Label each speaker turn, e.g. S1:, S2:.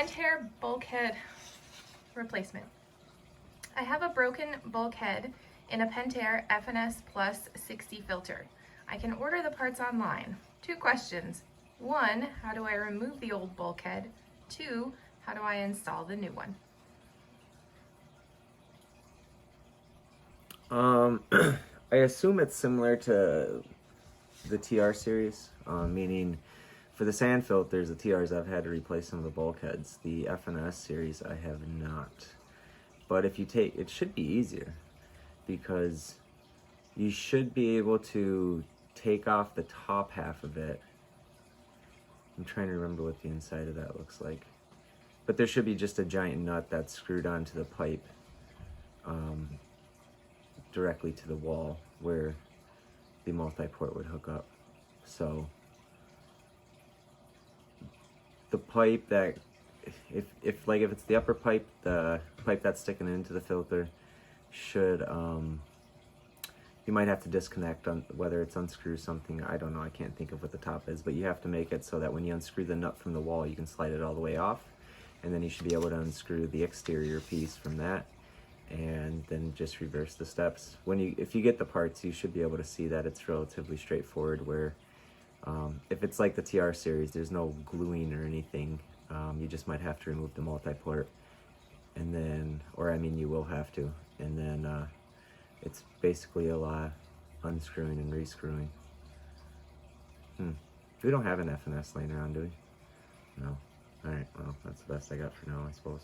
S1: Pentair bulkhead replacement. I have a broken bulkhead in a Pentair FNS Plus 60 filter. I can order the parts online. 2 questions. 1, how do I remove the old bulkhead? 2, how do I install the new one?
S2: I assume it's similar to the TR series, meaning for the sand filters, the TRs, I've had to replace some of the bulkheads. The FNS series, I have not. But if you take, it should be easier because you should be able to take off the top half of it. I'm trying to remember what the inside of that looks like. But there should be just a giant nut that's screwed onto the pipe directly to the wall where the multi-port would hook up. So the pipe that, if it's the upper pipe, the pipe that's sticking into the filter should, you might have to disconnect on whether it's unscrew something. I don't know, I can't think of what the top is, but you have to make it so that when you unscrew the nut from the wall, you can slide it all the way off, and then you should be able to unscrew the exterior piece from that, and then just reverse the steps. If you get the parts, you should be able to see that it's relatively straightforward, where if it's like the TR series, there's no gluing or anything. You just might have to remove the multi-port, and then, you will have to, and then it's basically a lot unscrewing and rescrewing. We don't have an FNS laying around, do we? No. Alright, well, that's the best I got for now, I suppose.